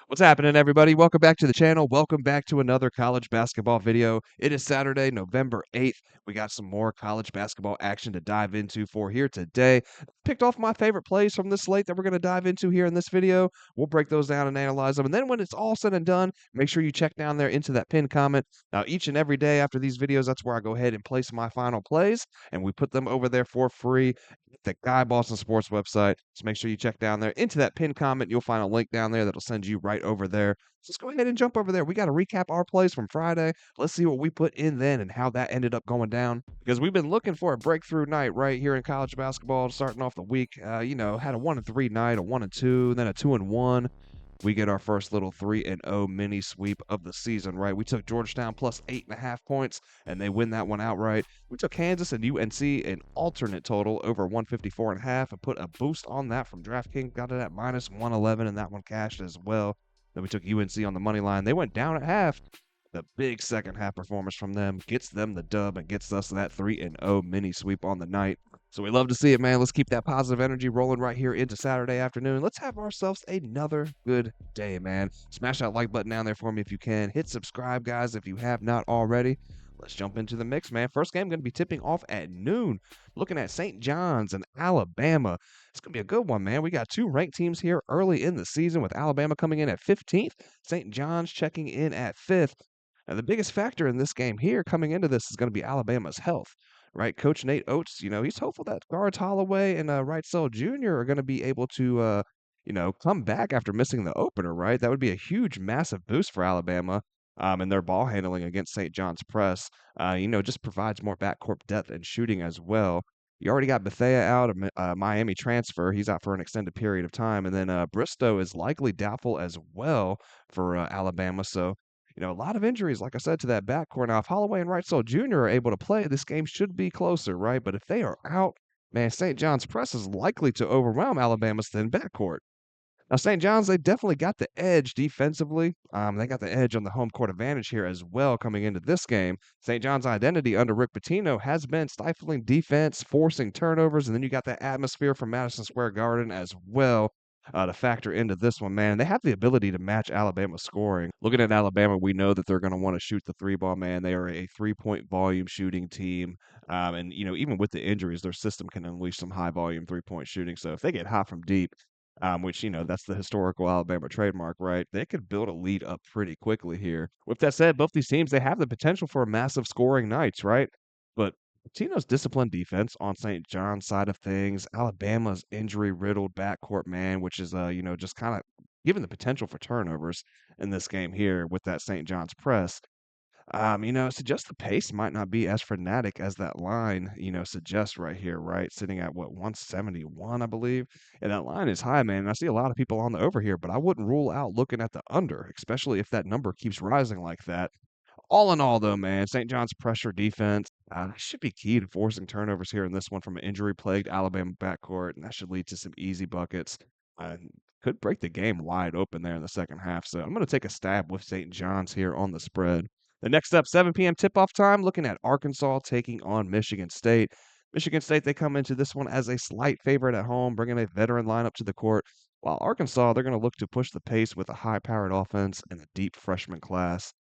What's happening, everybody? Welcome back to the channel. Welcome back to another college basketball video. It is Saturday, November 8th. We got some more college basketball action to dive into for here today. Picked off my favorite plays from this slate that we're going to dive into here in this video. We'll break those down and analyze them. And then when it's all said and done, make sure you check down there into that pinned comment. Now, each and every day after these videos, that's where I go ahead and place my final plays, and we put them over there for free the Guy Boston Sports website. So make sure you check down there into that pinned comment. You'll find a link down there that'll send you right over there. So let's go ahead and jump over there. We got to recap our plays from Friday. Let's see what we put in then and how that ended up going down. Because we've been looking for a breakthrough night right here in college basketball, starting off the week. Had a 1-3 night, a 1-2, then a 2-1. We get our first little 3-0 mini sweep of the season, right? We took Georgetown plus 8.5 points, and they win that one outright. We took Kansas and UNC an alternate total over 154.5 and put a boost on that from DraftKings. Got it at minus 111, and that one cashed as well. Then we took UNC on the money line. They went down at half. The big second half performance from them gets them the dub and gets us that 3-0 mini sweep on the night. So we love to see it, man. Let's keep that positive energy rolling right here into Saturday afternoon. Let's have ourselves another good day, man. Smash that like button down there for me if you can. Hit subscribe, guys, if you have not already. Let's jump into the mix, man. First game going to be tipping off at noon. Looking at St. John's and Alabama. It's going to be a good one, man. We got two ranked teams here early in the season with Alabama coming in at 15th, St. John's checking in at 5th. Now, the biggest factor in this game here coming into this is going to be Alabama's health, right? Coach Nate Oates, he's hopeful that guards Holloway and Wrightsell Jr. are going to be able to, come back after missing the opener, right? That would be a huge, massive boost for Alabama and their ball handling against St. John's press. Just provides more backcourt depth and shooting as well. You already got Bethea out, of Miami transfer. He's out for an extended period of time. And then Bristow is likely doubtful as well for Alabama. So, a lot of injuries, like I said, to that backcourt. Now, if Holloway and Wrightsell Jr. are able to play, this game should be closer, right? But if they are out, man, St. John's press is likely to overwhelm Alabama's thin backcourt. Now, St. John's, they definitely got the edge defensively. They got the edge on the home court advantage here as well coming into this game. St. John's identity under Rick Pitino has been stifling defense, forcing turnovers, and then you got that atmosphere from Madison Square Garden as well to factor into this one, man. They have the ability to match Alabama's scoring. Looking at Alabama, we know that they're going to want to shoot the three ball, man. They are a 3-point volume shooting team. Even with the injuries, their system can unleash some high volume 3-point shooting. So if they get hot from deep, which, that's the historical Alabama trademark, right? They could build a lead up pretty quickly here. With that said, both these teams, they have the potential for massive scoring nights, right? But Tino's disciplined defense on St. John's side of things, Alabama's injury-riddled backcourt, man, which is, just kind of given the potential for turnovers in this game here with that St. John's press. Suggests the pace might not be as frenetic as that line, suggests right here, right? Sitting at what, 171, I believe. And that line is high, man. And I see a lot of people on the over here, but I wouldn't rule out looking at the under, especially if that number keeps rising like that. All in all, though, man, St. John's pressure defense should be key to forcing turnovers here in this one from an injury-plagued Alabama backcourt, and that should lead to some easy buckets. Uh, could break the game wide open there in the second half. So I'm going to take a stab with St. John's here on the spread. The next up, 7 p.m. tip-off time, looking at Arkansas taking on Michigan State. Michigan State, they come into this one as a slight favorite at home, bringing a veteran lineup to the court, while Arkansas, they're going to look to push the pace with a high-powered offense and a deep freshman class.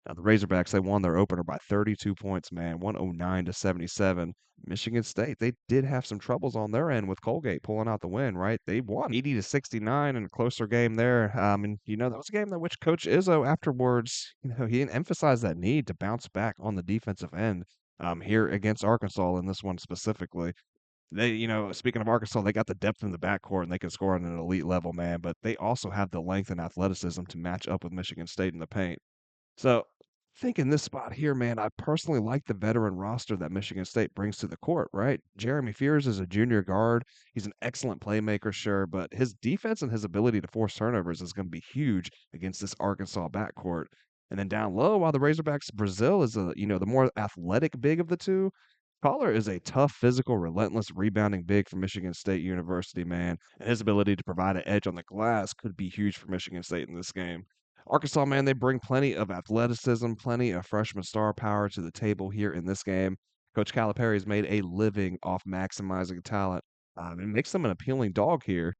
Now, the Razorbacks, they won their opener by 32 points, man, 109-77. Michigan State, they did have some troubles on their end with Colgate pulling out the win, right? They won 80-69 in a closer game there. That was a game that which Coach Izzo afterwards, he emphasized that need to bounce back on the defensive end here against Arkansas in this one specifically. They, speaking of Arkansas, they got the depth in the backcourt and they can score at an elite level, man, but they also have the length and athleticism to match up with Michigan State in the paint. So, think in this spot here, man, I personally like the veteran roster that Michigan State brings to the court, right? Jeremy Fears is a junior guard. He's an excellent playmaker, sure, but his defense and his ability to force turnovers is going to be huge against this Arkansas backcourt. And then down low, while the Razorbacks, Brazil is the more athletic big of the two. Collar is a tough, physical, relentless rebounding big for Michigan State University, man. And his ability to provide an edge on the glass could be huge for Michigan State in this game. Arkansas, man, they bring plenty of athleticism, plenty of freshman star power to the table here in this game. Coach Calipari's made a living off maximizing talent. It makes them an appealing dog here.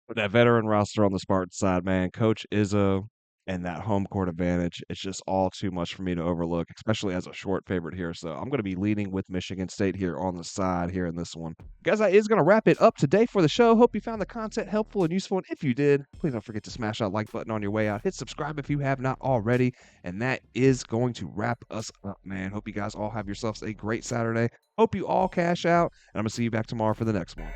With that veteran roster on the Spartan side, man, Coach Izzo, and that home court advantage, it's just all too much for me to overlook, especially as a short favorite here. So I'm going to be leaning with Michigan State here on the side here in this one. Guys, that is going to wrap it up today for the show. Hope you found the content helpful and useful. And if you did, please don't forget to smash that like button on your way out. Hit subscribe if you have not already. And that is going to wrap us up, man. Hope you guys all have yourselves a great Saturday. Hope you all cash out. And I'm going to see you back tomorrow for the next one.